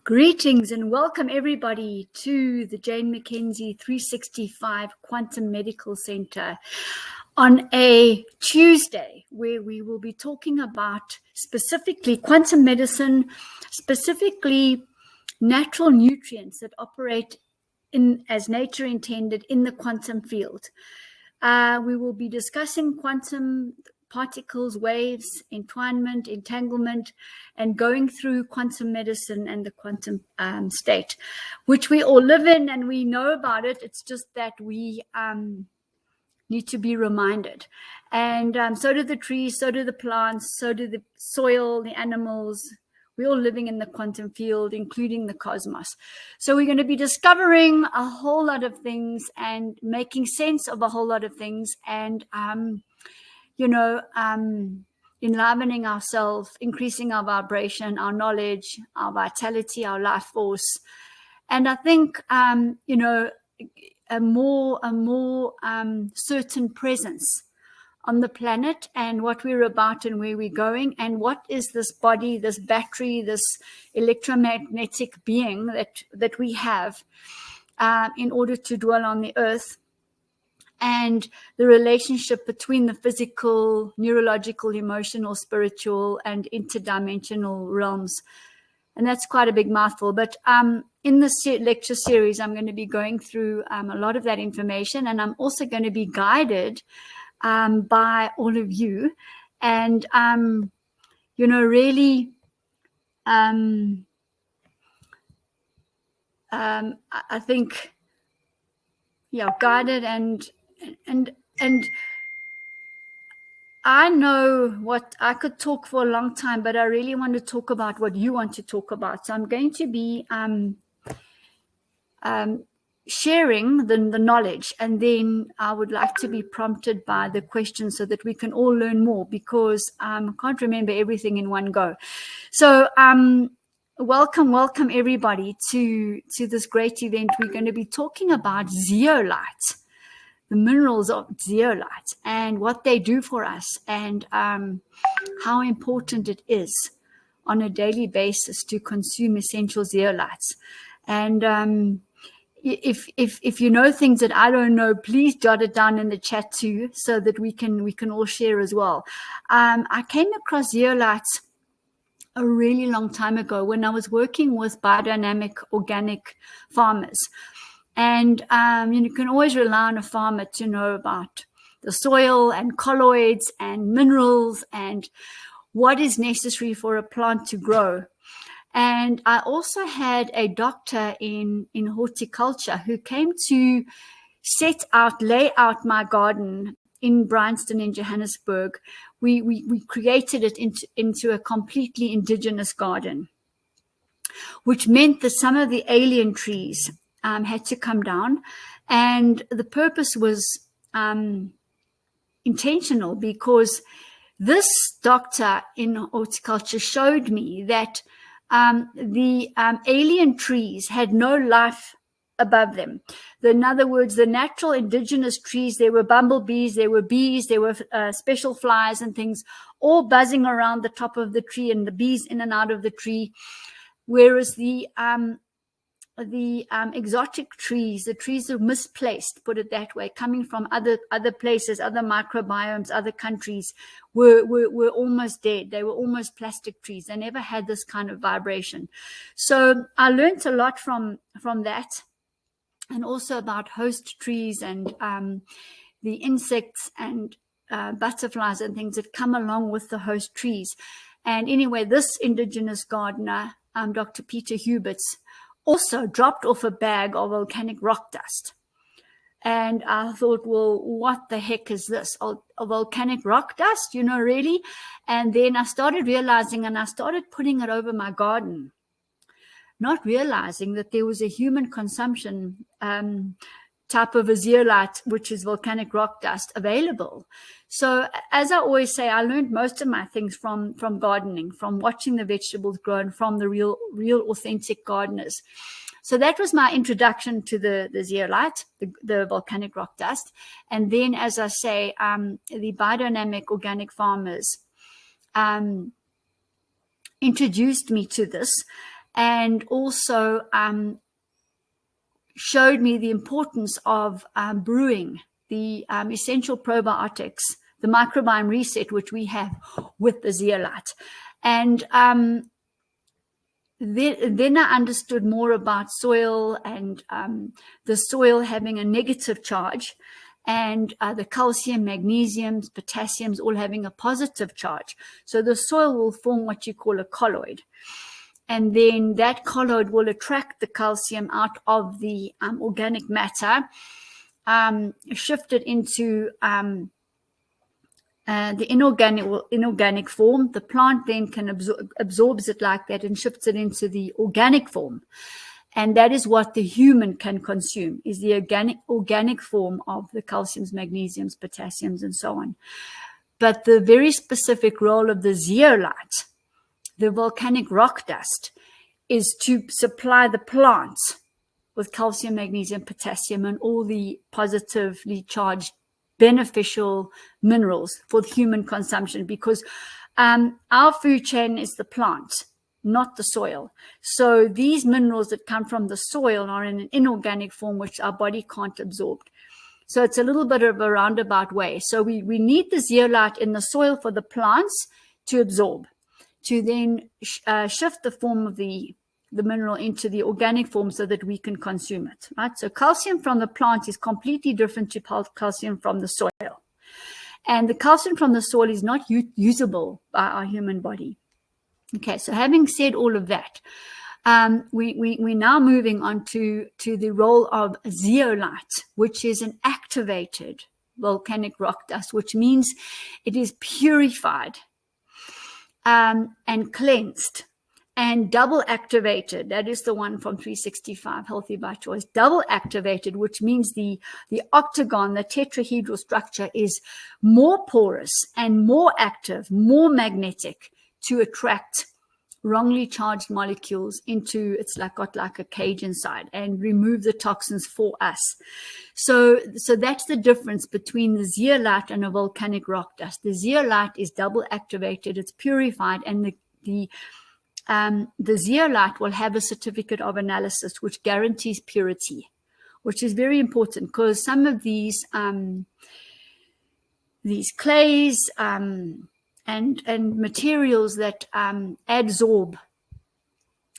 Greetings and welcome everybody to the Jane Mackenzie 365 Quantum Medical Center on a Tuesday, where we will be talking about specifically quantum medicine, specifically natural nutrients that operate in as nature intended in the quantum field. We will be discussing quantum particles, waves, entwinement, entanglement, and going through quantum medicine and the quantum state, which we all live in and we know about it. It's just that we need to be reminded. And so do the trees, so do the plants, so do the soil, the animals. We're all living in the quantum field, including the cosmos. So we're going to be discovering a whole lot of things and making sense of a whole lot of things and enlivening ourselves, increasing our vibration, our knowledge, our vitality, our life force. And I think, a more certain presence on the planet and what we're about and where we're going and what is this body, this battery, this electromagnetic being that we have in order to dwell on the earth. And the relationship between the physical, neurological, emotional, spiritual, and interdimensional realms. And that's quite a big mouthful. But in this lecture series, I'm going to be going through a lot of that information. And I'm also going to be guided by all of you. And, really, I think, guided and I know what I could talk for a long time, but I really want to talk about what you want to talk about. So I'm going to be sharing the knowledge, and then I would like to be prompted by the questions so that we can all learn more, because I can't remember everything in one go. So welcome everybody to this great event. We're going to be talking about zeolite, the minerals of zeolite and what they do for us, and how important it is on a daily basis to consume essential zeolites. And if you know things that I don't know, please jot it down in the chat too, so that we can all share as well. I came across zeolites a really long time ago when I was working with biodynamic organic farmers. And you can always rely on a farmer to know about the soil and colloids and minerals and what is necessary for a plant to grow. And I also had a doctor in horticulture who came to lay out my garden in Bryanston in Johannesburg. We created it into a completely indigenous garden, which meant that some of the alien trees had to come down, and the purpose was intentional, because this doctor in horticulture showed me that the alien trees had no life above them. In other words, the natural indigenous trees, there were bumblebees, there were bees, there were special flies and things all buzzing around the top of the tree, and the bees in and out of the tree, whereas the exotic trees, the trees are misplaced, put it that way, coming from other places, other microbiomes, other countries, were almost dead. They were almost plastic trees. They never had this kind of vibration. So I learned a lot from that, and also about host trees and the insects and butterflies and things that come along with the host trees. And anyway, this indigenous gardener, Dr. Peter Huberts, also dropped off a bag of volcanic rock dust. And I thought, well, what the heck is this? A volcanic rock dust, really? And then I started realizing, and I started putting it over my garden, not realizing that there was a human consumption type of a zeolite, which is volcanic rock dust, available. So as I always say, I learned most of my things from gardening, from watching the vegetables grow, and from the real authentic gardeners. So that was my introduction to the zeolite, the volcanic rock dust. And then, as I say, the biodynamic organic farmers introduced me to this. and also showed me the importance of brewing the essential probiotics, the Microbiome Reset, which we have with the Zeolite. And then I understood more about soil and the soil having a negative charge, and the calcium, magnesiums, potassiums all having a positive charge. So the soil will form what you call a colloid. And then that colloid will attract the calcium out of the organic matter, shift it into the inorganic form. The plant then can absorbs it like that and shifts it into the organic form. And that is what the human can consume, is the organic form of the calciums, magnesiums, potassiums, and so on. But the very specific role of the zeolite, the volcanic rock dust, is to supply the plants with calcium, magnesium, potassium, and all the positively charged beneficial minerals for human consumption, because our food chain is the plant, not the soil. So these minerals that come from the soil are in an inorganic form, which our body can't absorb. So it's a little bit of a roundabout way. So we need the zeolite in the soil for the plants to absorb, to then shift the form of the mineral into the organic form so that we can consume it, right? So calcium from the plant is completely different to calcium from the soil. And the calcium from the soil is not usable by our human body. Okay, so having said all of that, we're now moving on to the role of zeolite, which is an activated volcanic rock dust, which means it is purified and cleansed and double activated. That is the one from 365 Healthy by Choice. Double activated, which means the octagon, the tetrahedral structure, is more porous and more active, more magnetic to attract wrongly charged molecules into, it's got like a cage inside, and remove the toxins for us. So that's the difference between the zeolite and a volcanic rock dust. The zeolite is double activated, it's purified, and the zeolite will have a certificate of analysis which guarantees purity, which is very important, because some of these clays and materials that adsorb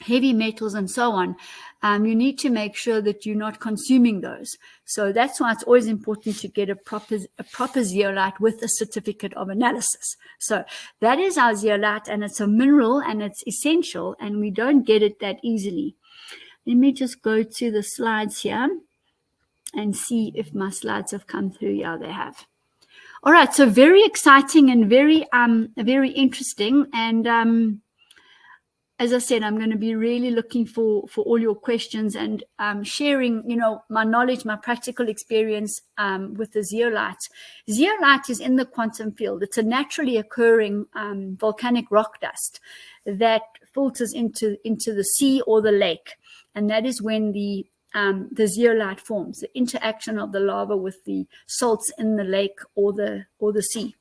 heavy metals and so on, you need to make sure that you're not consuming those. So that's why it's always important to get a proper zeolite with a certificate of analysis. So that is our zeolite, and it's a mineral and it's essential, and we don't get it that easily. Let me just go to the slides here and see if my slides have come through. Yeah, they have. All right, so very exciting and very interesting. And as I said, I'm going to be really looking for all your questions and sharing, my knowledge, my practical experience with the zeolite. Zeolite is in the quantum field. It's a naturally occurring volcanic rock dust that filters into the sea or the lake, and that is when the zeolite forms, the interaction of the lava with the salts in the lake or the sea.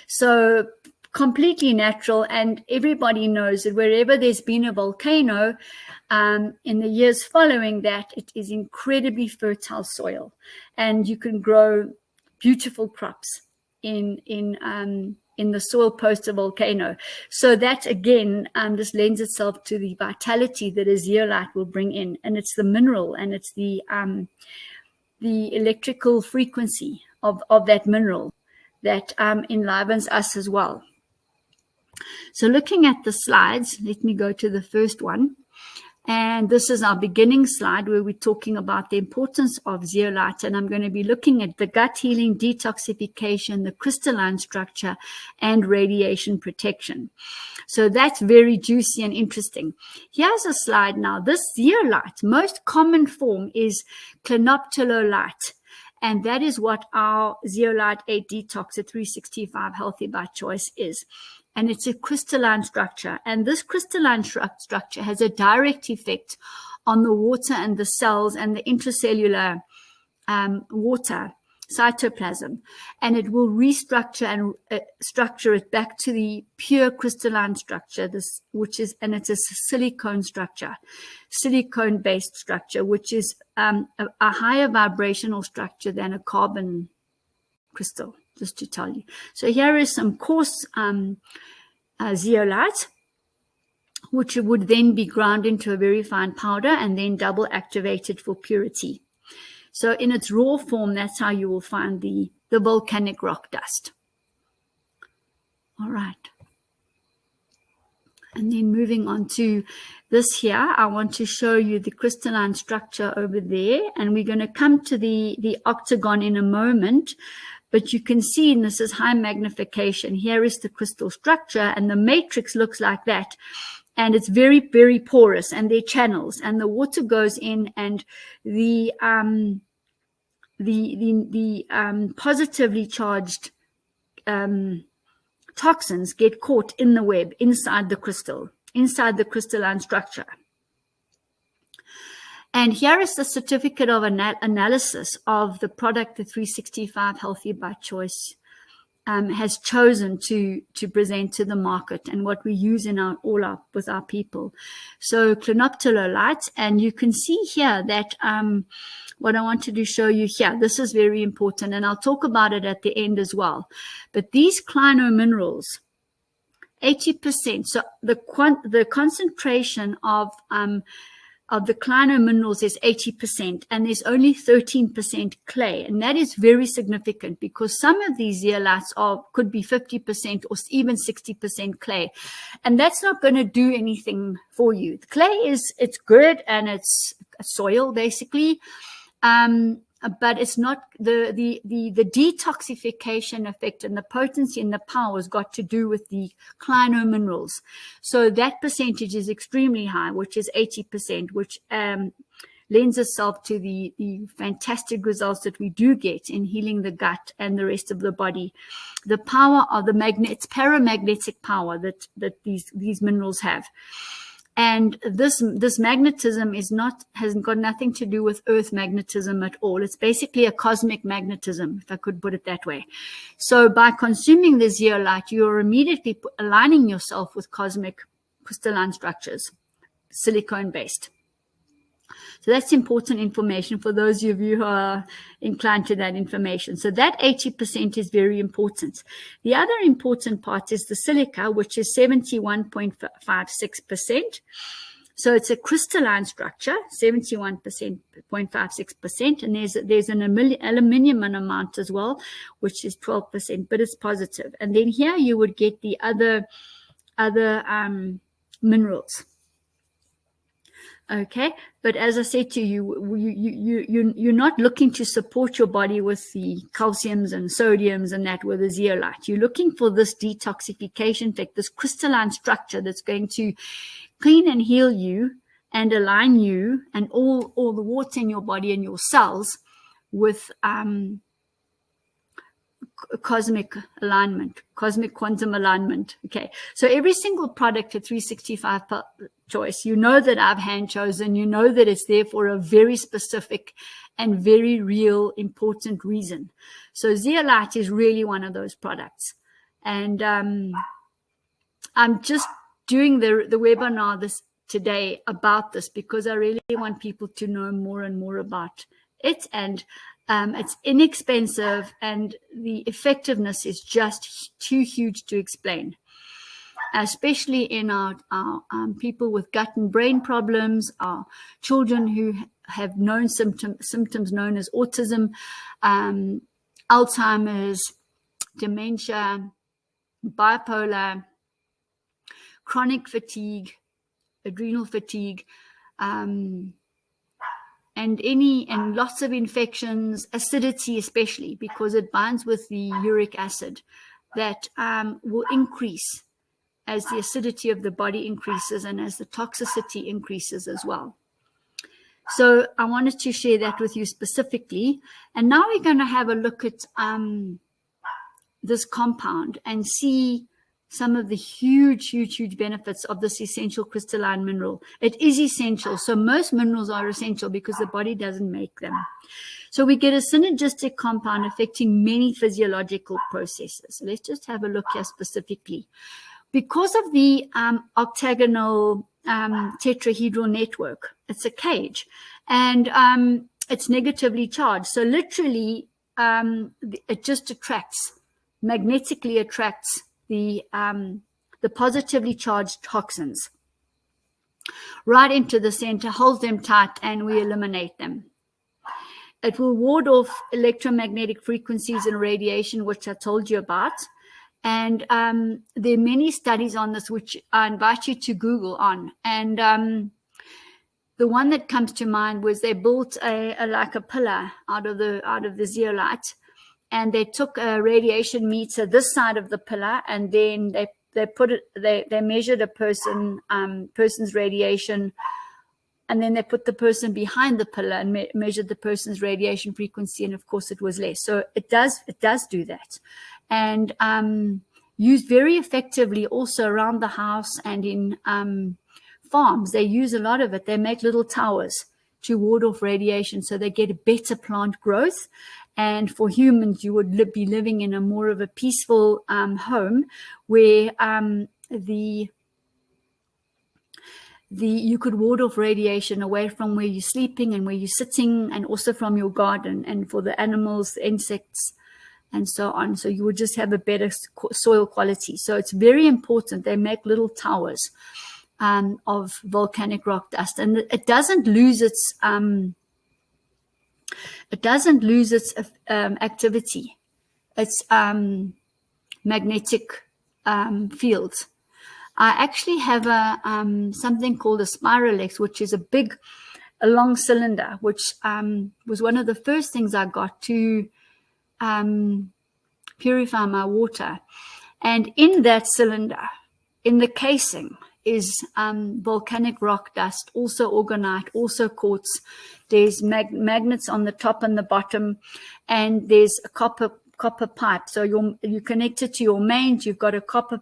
So completely natural, and everybody knows that wherever there's been a volcano, in the years following that, it is incredibly fertile soil, and you can grow beautiful crops in the soil post a volcano. So that again just lends itself to the vitality that a zeolite will bring in, and it's the mineral and it's the electrical frequency of that mineral that enlivens us as well. So looking at the slides, let me go to the first one. And this is our beginning slide where we're talking about the importance of zeolite. And I'm going to be looking at the gut healing, detoxification, the crystalline structure, and radiation protection. So that's very juicy and interesting. Here's a slide now. This zeolite, most common form is Clinoptilolite. And that is what our Zeolite 8 Detox at 365 Healthy by Choice is. And it's a crystalline structure. And this crystalline structure has a direct effect on the water and the cells and the intracellular water cytoplasm, and it will restructure and structure it back to the pure crystalline structure, and it's a silicone structure, silicone-based structure, which is a higher vibrational structure than a carbon crystal, just to tell you. So here is some coarse zeolite, which would then be ground into a very fine powder and then double activated for purity. So in its raw form, that's how you will find the volcanic rock dust. All right. And then moving on to this here, I want to show you the crystalline structure over there. And we're going to come to the octagon in a moment. But you can see, and this is high magnification, here is the crystal structure, and the matrix looks like that. And it's very, very porous, and there are channels, and the water goes in, and the positively charged toxins get caught in the web inside the crystal, inside the crystalline structure. And here is the certificate of analysis of the product the 365 Healthy by Choice has chosen to present to the market, and what we use in with our people. So Clinoptilolite, and you can see here that what I wanted to show you here, this is very important, and I'll talk about it at the end as well. But these Clinoptilolite, 80%. So the concentration of the Clinoptilolite is 80%, and there's only 13% clay. And that is very significant, because some of these zeolites could be 50% or even 60% clay. And that's not going to do anything for you. The clay it's good, and it's soil basically. But it's not the detoxification effect, and the potency and the power has got to do with the Clinoptilolite. So that percentage is extremely high, which is 80%, which lends itself to the fantastic results that we do get in healing the gut and the rest of the body. The power of it's paramagnetic power that these minerals have. And this magnetism hasn't got nothing to do with earth magnetism at all. It's basically a cosmic magnetism, if I could put it that way. So by consuming the zeolite, you're immediately aligning yourself with cosmic crystalline structures, silicone-based. So that's important information for those of you who are inclined to that information. So that 80% is very important. The other important part is the silica, which is 71.56%. So it's a crystalline structure, 71.56%. And there's an aluminium amount as well, which is 12%, but it's positive. And then here you would get the other minerals. Okay, but as I said to you, you're not looking to support your body with the calciums and sodiums and that with the zeolite. You're looking for this detoxification effect, this crystalline structure that's going to clean and heal you and align you and all the water in your body and your cells with cosmic alignment, cosmic quantum alignment. Okay, so every single product at 365 Choice, you know that I've hand chosen, you know that it's there for a very specific and very real important reason. So zeolite is really one of those products. And I'm just doing the webinar today about this because I really want people to know more and more about it. And it's inexpensive, and the effectiveness is just too huge to explain, especially in our people with gut and brain problems, our children who have known symptoms known as autism, Alzheimer's, dementia, bipolar, chronic fatigue, adrenal fatigue, and lots of infections, acidity especially, because it binds with the uric acid that will increase as the acidity of the body increases and as the toxicity increases as well. So I wanted to share that with you specifically. And now we're going to have a look at this compound and see some of the huge benefits of this essential crystalline mineral. It is essential. So most minerals are essential because the body doesn't make them. So we get a synergistic compound affecting many physiological processes. Let's just have a look here specifically. Because of the octagonal tetrahedral network, it's a cage, and it's negatively charged. So literally, it just magnetically attracts the positively charged toxins right into the center, holds them tight, and we eliminate them. It will ward off electromagnetic frequencies and radiation, which I told you about. And there are many studies on this, which I invite you to Google on. And the one that comes to mind was they built like a pillar out of the zeolite, and they took a radiation meter this side of the pillar, and then they measured a person's radiation, and then they put the person behind the pillar and measured the person's radiation frequency, and of course it was less. So it does do that, and used very effectively also around the house and in farms. They use a lot of it. They make little towers to ward off radiation, so they get a better plant growth. And for humans, you would be living in a more of a peaceful home where you could ward off radiation away from where you're sleeping and where you're sitting, and also from your garden, and for the animals, the insects, and so on. So you would just have a better soil quality. So it's very important. They make little towers of volcanic rock dust, and it doesn't lose its activity, its magnetic fields. I actually have something called a Spiralex, which is a long cylinder, which was one of the first things I got to purify my water. And in that cylinder, in the casing, is volcanic rock dust, also orgonite, also quartz. There's magnets on the top and the bottom, and there's a copper pipe. So you connect it to your mains. You've got a copper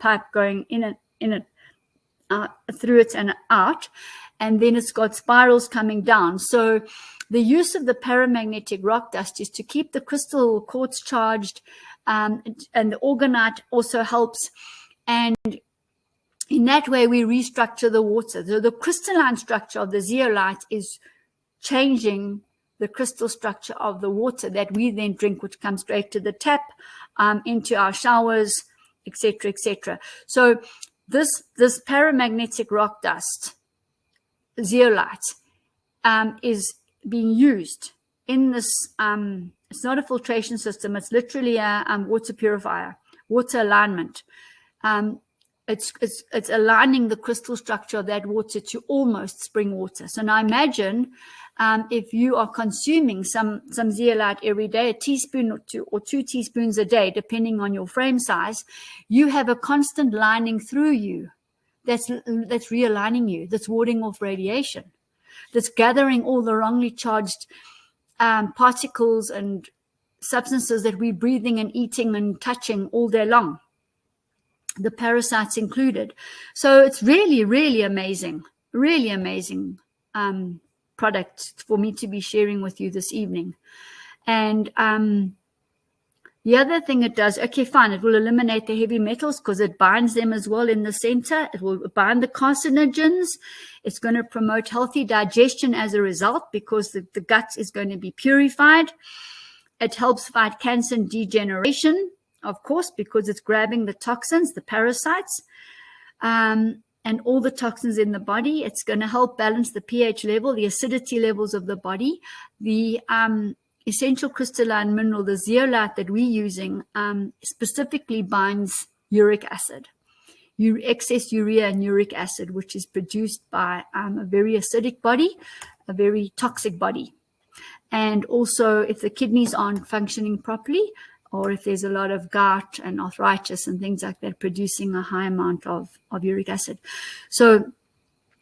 pipe going in it, through it and out, and then it's got spirals coming down. So the use of the paramagnetic rock dust is to keep the crystal quartz charged, and the orgonite also helps. And in that way, we restructure the water. So the crystalline structure of the zeolite is changing the crystal structure of the water that we then drink, which comes straight to the tap, into our showers, etc., etc. So this paramagnetic rock dust, zeolite, is being used in this. It's not a filtration system. It's literally a water purifier, water alignment. It's aligning the crystal structure of that water to almost spring water. So now imagine if you are consuming some zeolite every day, a teaspoon or two teaspoons a day, depending on your frame size, you have a constant lining through you that's realigning you, that's warding off radiation, that's gathering all the wrongly charged particles and substances that we're breathing and eating and touching all day long, the parasites included. So it's really, really amazing product for me to be sharing with you this evening. And the other thing it does, okay, fine, it will eliminate the heavy metals because it binds them as well in the center. It will bind the carcinogens. It's going to promote healthy digestion as a result because the gut is going to be purified. It helps fight cancer and degeneration, of course, because it's grabbing the toxins, the parasites, and all the toxins in the body. It's going to help balance the pH level, the acidity levels of the body. The essential crystalline mineral, the zeolite that we're using, specifically binds uric acid, excess urea and uric acid, which is produced by a very acidic body, a very toxic body. And also if the kidneys aren't functioning properly, or if there's a lot of gout and arthritis and things like that, producing a high amount of uric acid. So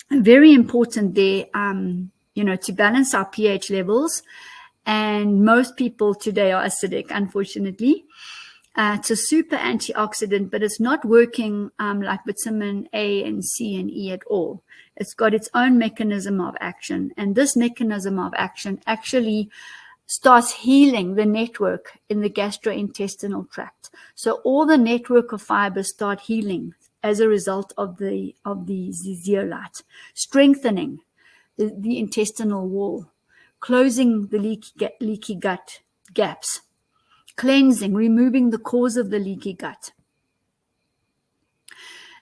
very important there, to balance our pH levels. And most people today are acidic, unfortunately. It's a super antioxidant, but it's not working like vitamin A and C and E at all. It's got its own mechanism of action. And this mechanism of action actually starts healing the network in the gastrointestinal tract. So all the network of fibers start healing as a result of the zeolite, strengthening the intestinal wall, closing the leaky gut gaps, cleansing, removing the cause of the leaky gut.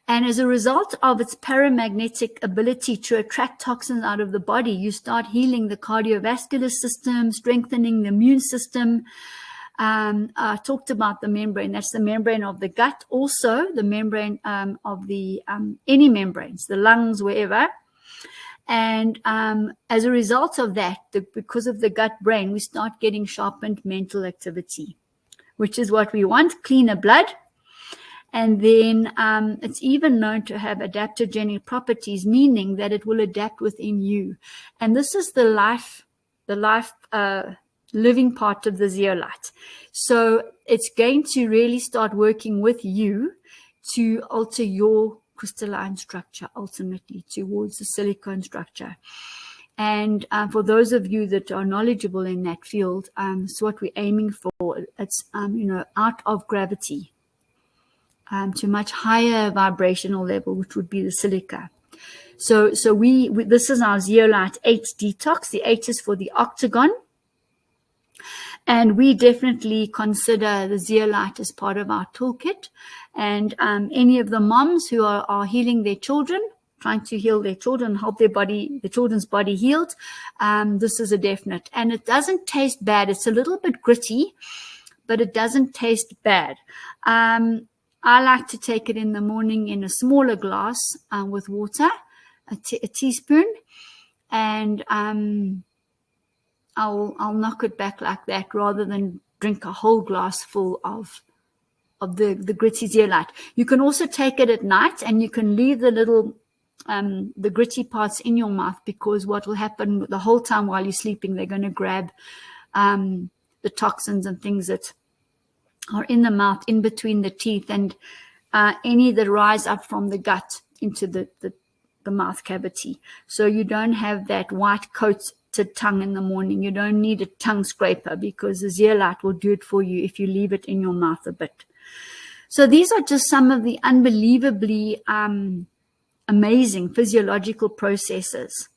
And as a result of its paramagnetic ability to attract toxins out of the body, you start healing the cardiovascular system, strengthening the immune system. I talked about the membrane. That's the membrane of the gut. Also, the membrane of the any membranes, the lungs, wherever. And as a result of that, because of the gut brain, we start getting sharpened mental activity, which is what we want, cleaner blood. And then it's even known to have adaptogenic properties, meaning that it will adapt within you. And this is the life living part of the zeolite. So it's going to really start working with you to alter your crystalline structure, ultimately towards the silicone structure. And for those of you that are knowledgeable in that field, it's what we're aiming for. It's out of gravity. To much higher vibrational level, which would be the silica. So we this is our Zeolite 8 detox. The 8 is for the octagon. And we definitely consider the zeolite as part of our toolkit. And any of the moms who are healing their children, trying to heal their children, help their children's body healed, this is a definite. And it doesn't taste bad. It's a little bit gritty, but it doesn't taste bad. I like to take it in the morning in a smaller glass with water, a teaspoon, and I'll knock it back like that rather than drink a whole glass full of the gritty zeolite. You can also take it at night, and you can leave the little the gritty parts in your mouth, because what will happen the whole time while you're sleeping, they're going to grab the toxins and things that are in the mouth, in between the teeth, and any that rise up from the gut into the mouth cavity. So you don't have that white coated tongue in the morning. You don't need a tongue scraper, because the zeolite will do it for you if you leave it in your mouth a bit. So these are just some of the unbelievably amazing physiological processes.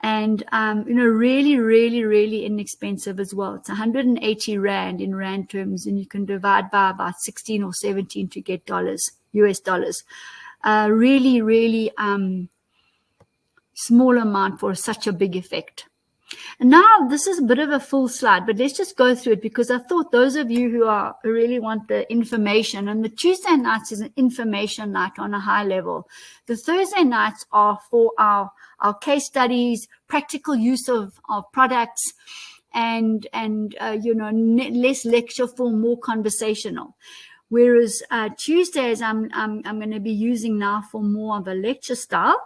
And, really, really, really inexpensive as well. It's 180 Rand in Rand terms, and you can divide by about 16 or 17 to get US dollars. Really, really small amount for such a big effect. And now this is a bit of a full slide, but let's just go through it, because I thought those of you who really want the information, and the Tuesday nights is an information night on a high level. The Thursday nights are for our case studies, practical use of products, and less lecture form, more conversational. Whereas Tuesdays I'm going to be using now for more of a lecture style.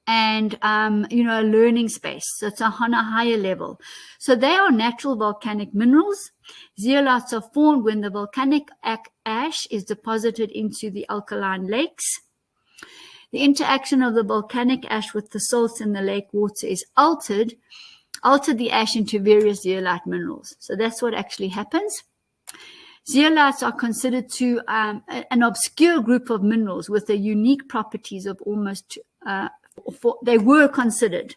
And, a learning space. So it's on a higher level. So they are natural volcanic minerals. Zeolites are formed when the volcanic ash is deposited into the alkaline lakes. The interaction of the volcanic ash with the salts in the lake water is altered the ash into various zeolite minerals. So that's what actually happens. Zeolites are considered to an obscure group of minerals with the unique properties of almost they were considered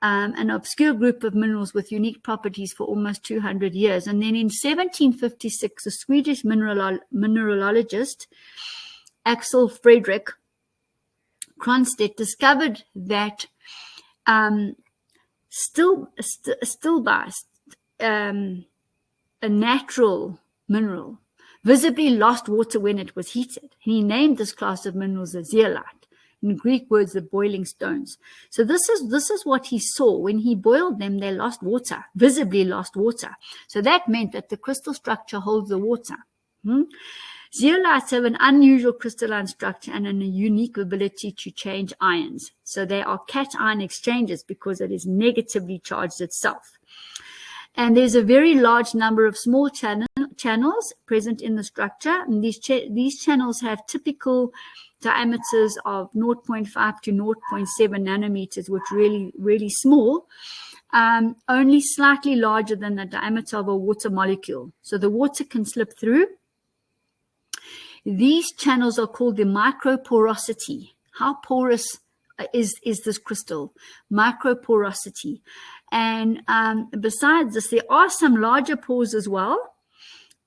an obscure group of minerals with unique properties for almost 200 years. And then in 1756, a Swedish mineralologist, Axel Fredrik Cronstedt, discovered that stilbast, a natural mineral, visibly lost water when it was heated. He named this class of minerals the zeolite. In Greek words, the boiling stones. So this is what he saw. When he boiled them, they lost water, visibly lost water. So that meant that the crystal structure holds the water. Zeolites have an unusual crystalline structure and a unique ability to change ions. So they are cation exchanges because it is negatively charged itself. And there's a very large number of small channels present in the structure. And these channels have typical diameters of 0.5 to 0.7 nanometers, which really, really small, only slightly larger than the diameter of a water molecule. So the water can slip through. These channels are called the microporosity. How porous is this crystal? Microporosity. And besides this, there are some larger pores as well.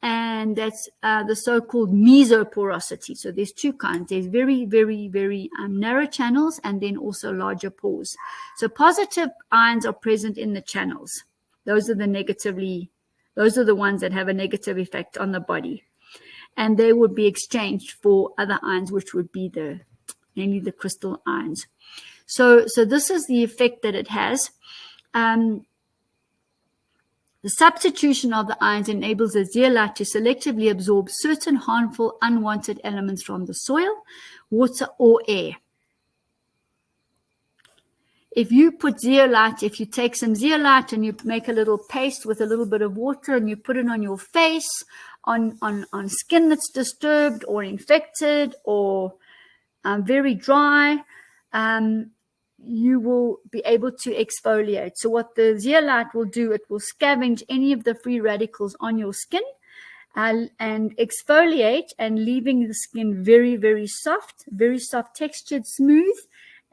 And that's the so-called mesoporosity. So there's two kinds. There's very, very, very narrow channels and then also larger pores. So positive ions are present in the channels. Those are the ones that have a negative effect on the body. And they would be exchanged for other ions, which would be mainly the crystal ions. So this is the effect that it has. The substitution of the ions enables the zeolite to selectively absorb certain harmful, unwanted elements from the soil, water, or air. If you take some zeolite and you make a little paste with a little bit of water and you put it on your face, on skin that's disturbed or infected or very dry, you will be able to exfoliate. So what the zeolite will do, it will scavenge any of the free radicals on your skin and exfoliate, and leaving the skin very, very soft textured, smooth,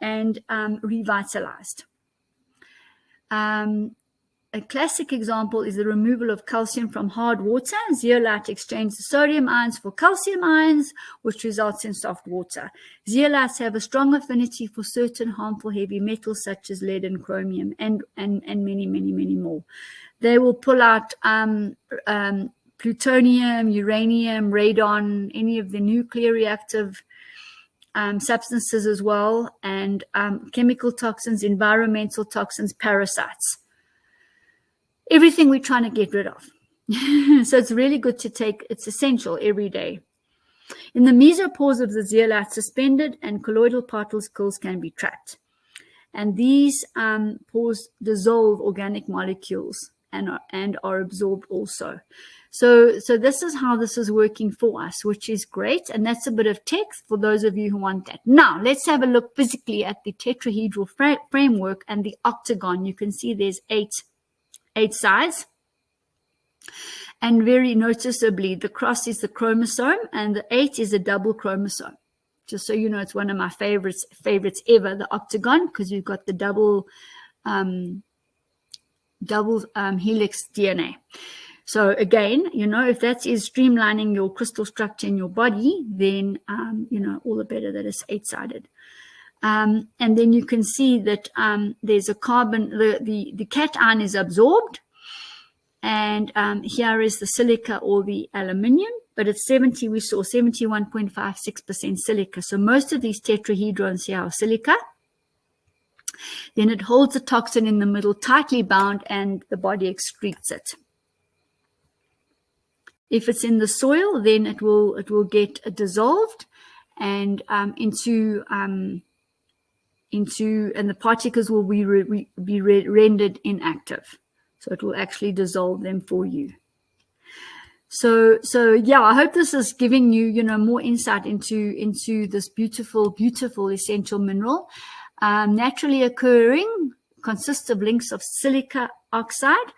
and revitalized. A classic example is the removal of calcium from hard water. Zeolite exchanges the sodium ions for calcium ions, which results in soft water. Zeolites have a strong affinity for certain harmful heavy metals such as lead and chromium, and many, many, many more. They will pull out plutonium, uranium, radon, any of the nuclear reactive substances as well, and chemical toxins, environmental toxins, parasites. Everything we're trying to get rid of. So it's really good to take. It's essential every day. In the mesopores of the zeolite, suspended and colloidal particles can be trapped. And these pores dissolve organic molecules and are absorbed also. So this is how this is working for us, which is great. And that's a bit of text for those of you who want that. Now, let's have a look physically at the tetrahedral framework and the octagon. You can see there's eight sides, and very noticeably the cross is the chromosome and the 8 is a double chromosome. Just so you know, it's one of my favorites ever, the octagon, because you've got the double helix DNA. So again, if that is streamlining your crystal structure in your body, then all the better that it's 8-sided. And then you can see that there's a carbon, the cation is absorbed, and here is the silica or the aluminium, but it's 71.56% silica. So most of these tetrahedrons here are silica. Then it holds the toxin in the middle, tightly bound, and the body excretes it. If it's in the soil, then it will get dissolved and into and the particles will be rendered inactive. So it will actually dissolve them for you. So yeah, I hope this is giving you, more insight into this beautiful, beautiful essential mineral. Naturally occurring, consists of links of silica oxide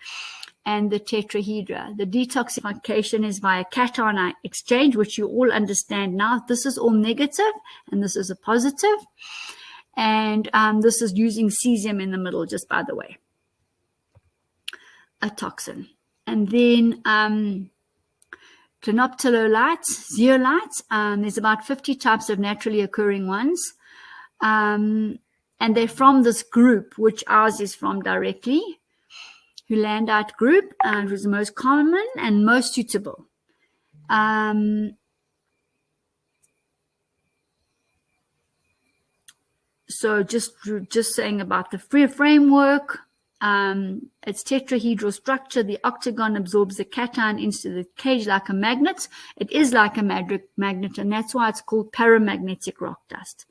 and the tetrahedra. The detoxification is via cation exchange, which you all understand now. This is all negative and this is a positive. And this is using cesium in the middle, just by the way, a toxin. And then Clinoptilolite, zeolite, there's about 50 types of naturally occurring ones. And they're from this group, which ours is from directly, Hullandite group, which is the most common and most suitable. So just saying about the free framework, its tetrahedral structure, the octagon absorbs the cation into the cage like a magnet. It is like a magnet, and that's why it's called paramagnetic rock dust.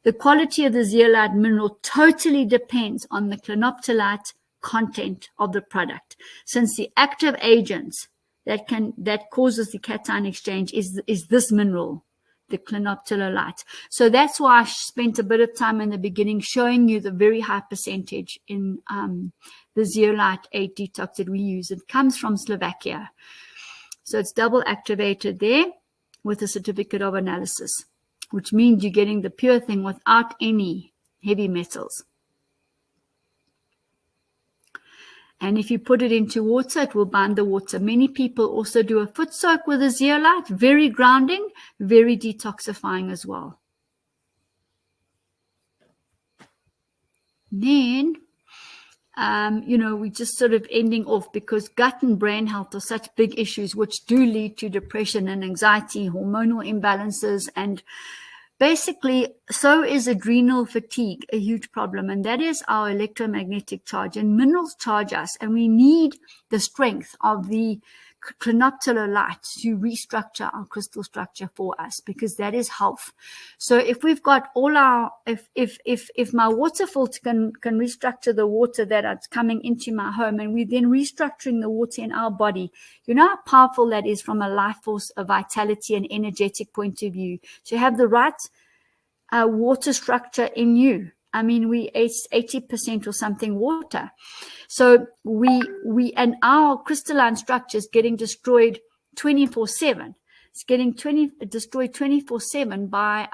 The quality of the zeolite mineral totally depends on the clinoptilolite content of the product, since the active agents that causes the cation exchange is this mineral, the Clinoptilolite. So that's why I spent a bit of time in the beginning showing you the very high percentage in the Zeolite 8 Detox that we use. It comes from Slovakia. So it's double activated there with a certificate of analysis, which means you're getting the pure thing without any heavy metals. And if you put it into water, it will bind the water. Many people also do a foot soak with a zeolite, very grounding, very detoxifying as well. Then, we're just sort of ending off because gut and brain health are such big issues which do lead to depression and anxiety, hormonal imbalances, and basically, so is adrenal fatigue, a huge problem, and that is our electromagnetic charge. And minerals charge us, and we need the strength of the Clinoptilolite to restructure our crystal structure for us, because that is health. So if we've got all our, if my water filter can restructure the water that's coming into my home, and we're then restructuring the water in our body, you know how powerful that is from a life force, a vitality, and energetic point of view. So you have the right water structure in you. I mean, we 80% or something water. So we and our crystalline structure is getting destroyed 24/7. It's getting destroyed 24/7 by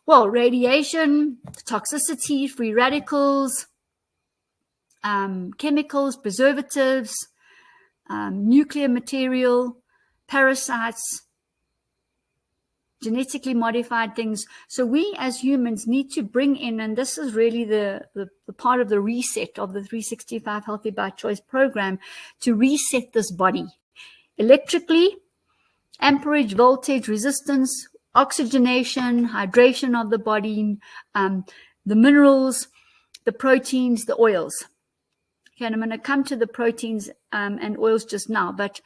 radiation, toxicity, free radicals, chemicals, preservatives, nuclear material, parasites, genetically modified things. So we as humans need to bring in, and this is really the part of the reset of the 365 Healthy by Choice program, to reset this body electrically, amperage, voltage, resistance, oxygenation, hydration of the body, the minerals, the proteins, the oils. Okay, and I'm going to come to the proteins and oils just now, but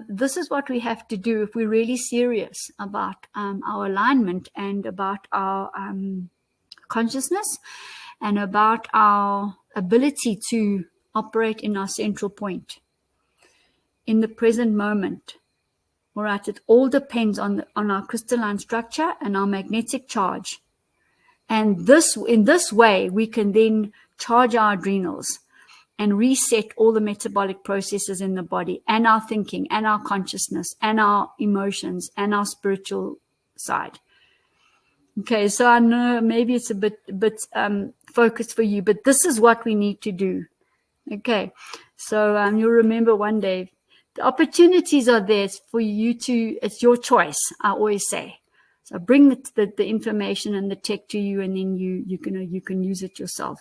this is what we have to do if we're really serious about our alignment and about our consciousness and about our ability to operate in our central point in the present moment. All right, it all depends on our crystalline structure and our magnetic charge. And in this way, we can then charge our adrenals and reset all the metabolic processes in the body, and our thinking, and our consciousness, and our emotions, and our spiritual side. Okay, so I know maybe it's a bit focused for you, but this is what we need to do. Okay, so you'll remember one day, the opportunities are there for you to, it's your choice, I always say. So bring the information and the tech to you, and then you can use it yourself.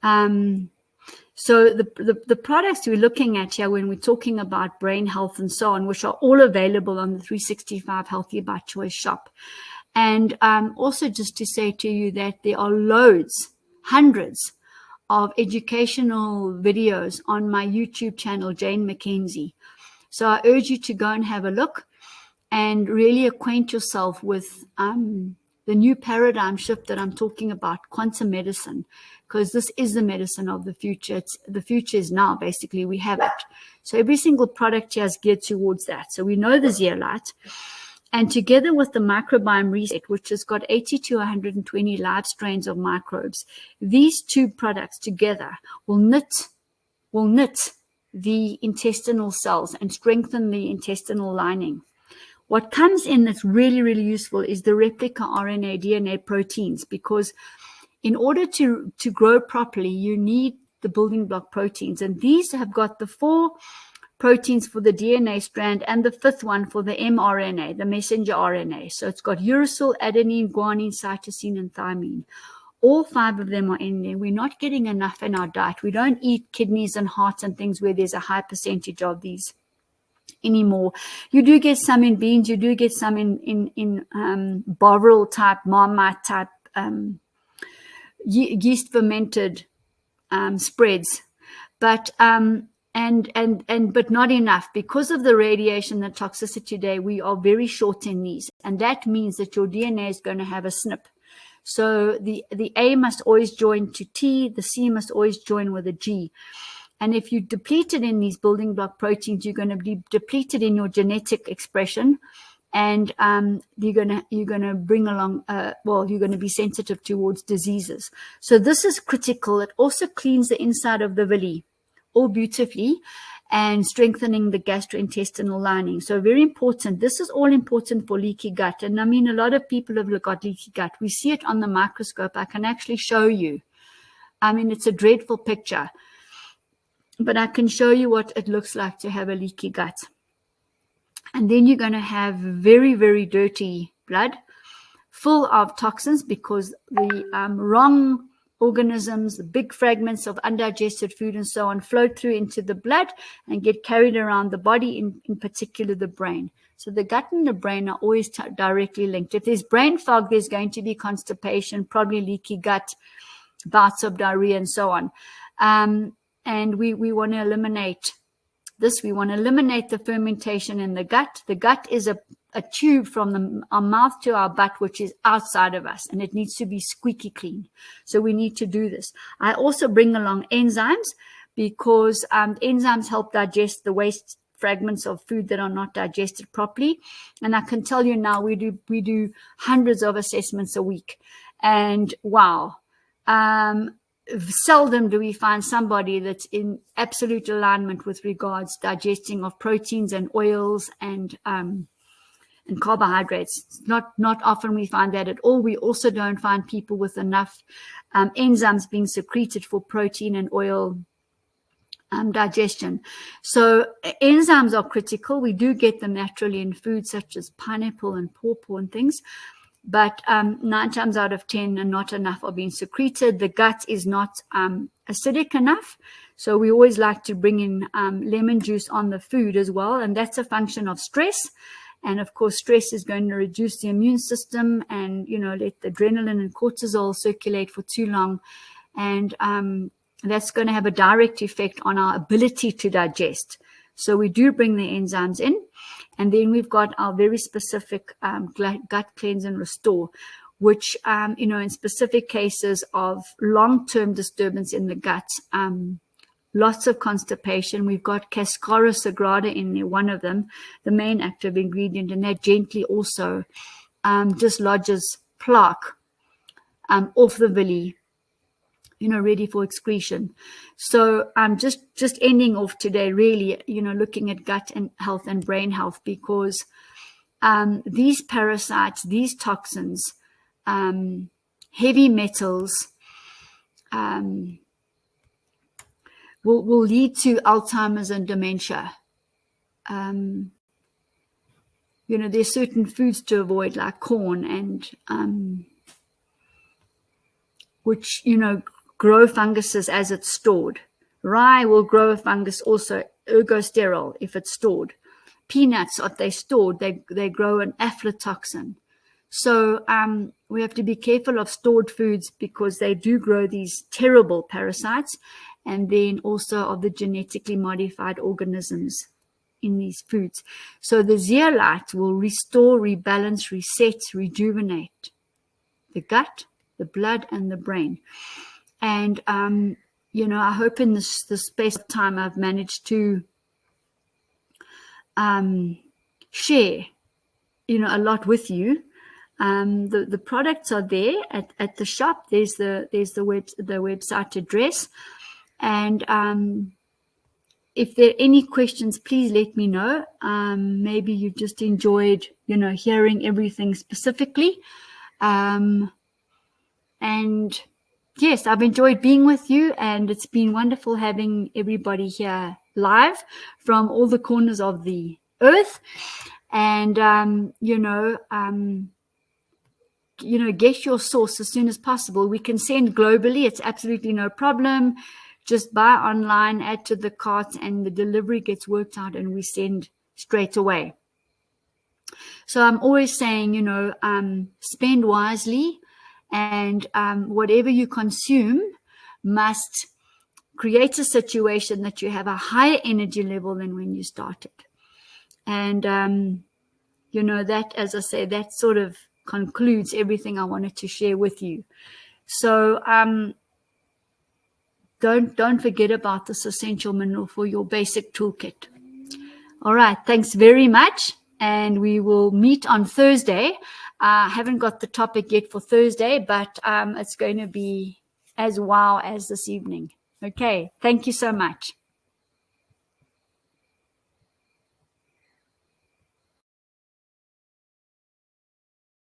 So the products we're looking at here when we're talking about brain health and so on, which are all available on the 365 Healthy by Choice shop. And also just to say to you that there are loads, hundreds of educational videos on my YouTube channel, Jane Mackenzie. So I urge you to go and have a look and really acquaint yourself with the new paradigm shift that I'm talking about, quantum medicine, because this is the medicine of the future. The future is now, basically. We have it. So every single product here is geared towards that. So we know the zeolite. And together with the Microbiome Reset, which has got 80 to 120 live strains of microbes, these two products together will knit the intestinal cells and strengthen the intestinal lining. What comes in that's really, really useful is the replica RNA, DNA proteins, because in order to grow properly, you need the building block proteins. And these have got the 4 proteins for the DNA strand and the 5th one for the mRNA, the messenger RNA. So it's got uracil, adenine, guanine, cytosine, and thymine. All 5 of them are in there. We're not getting enough in our diet. We don't eat kidneys and hearts and things where there's a high percentage of these anymore. You do get some in beans. You do get some in bovril type, marmite type, yeast fermented spreads, but but not enough because of the radiation, the toxicity today. We are very short in these, and that means that your DNA is going to have a snip. So the A must always join to T, the C must always join with a G. And if you deplete it in these building block proteins, you're going to be depleted in your genetic expression, and you're gonna bring along you're going to be sensitive towards diseases. So this is critical. It also cleans the inside of the villi all beautifully, and strengthening the gastrointestinal lining. So very important. This is all important for leaky gut. And I mean, a lot of people have got leaky gut. We see it on the microscope. I can actually show you. I mean, it's a dreadful picture, but I can show you what it looks like to have a leaky gut. And then you're going to have very, very dirty blood full of toxins, because the wrong organisms, the big fragments of undigested food and so on, flow through into the blood and get carried around the body, in particular the brain. So the gut and the brain are always directly linked. If there's brain fog, there's going to be constipation, probably leaky gut, bouts of diarrhea, and so on. And we want to eliminate this. We want to eliminate the fermentation in the gut. The gut is a tube from our mouth to our butt, which is outside of us, and it needs to be squeaky clean. So we need to do this. I also bring along enzymes, because enzymes help digest the waste fragments of food that are not digested properly. And I can tell you now, we do hundreds of assessments a week, and wow, seldom do we find somebody that's in absolute alignment with regards digesting of proteins and oils and carbohydrates. Not often we find that at all. We also don't find people with enough enzymes being secreted for protein and oil digestion. So enzymes are critical. We do get them naturally in foods such as pineapple and pawpaw and things, but 9 times out of 10 and not enough are being secreted. The gut is not acidic enough, so we always like to bring in lemon juice on the food as well, and that's a function of stress. And of course, stress is going to reduce the immune system and, let the adrenaline and cortisol circulate for too long, and that's going to have a direct effect on our ability to digest. So we do bring the enzymes in. And then we've got our very specific gut cleanse and restore, which, in specific cases of long-term disturbance in the gut, lots of constipation, we've got Cascara sagrada in there, one of them, the main active ingredient, and that gently also dislodges plaque off the villi, ready for excretion. So I'm just ending off today, really, looking at gut and health and brain health, because these parasites, these toxins, heavy metals, will lead to Alzheimer's and dementia. There's certain foods to avoid, like corn and which, grow funguses as it's stored. Rye will grow a fungus also, ergosterol, if it's stored. Peanuts, if they're stored, they grow an aflatoxin. So we have to be careful of stored foods, because they do grow these terrible parasites, and then also of the genetically modified organisms in these foods. So the zeolite will restore, rebalance, reset, rejuvenate the gut, the blood, and the brain. And, I hope in this space of time I've managed to share, a lot with you. The products are there at the shop. There's the website address. And if there are any questions, please let me know. Maybe you just enjoyed, hearing everything specifically. And yes, I've enjoyed being with you, and it's been wonderful having everybody here live from all the corners of the earth. And, get your source as soon as possible. We can send globally. It's absolutely no problem. Just buy online, add to the cart, and the delivery gets worked out, and we send straight away. So I'm always saying, spend wisely. And whatever you consume must create a situation that you have a higher energy level than when you started. And, that, as I say, that sort of concludes everything I wanted to share with you. So don't forget about this essential mineral for your basic toolkit. All right, thanks very much, and we will meet on Thursday. I haven't got the topic yet for Thursday, but it's going to be as wow as this evening. Okay, thank you so much.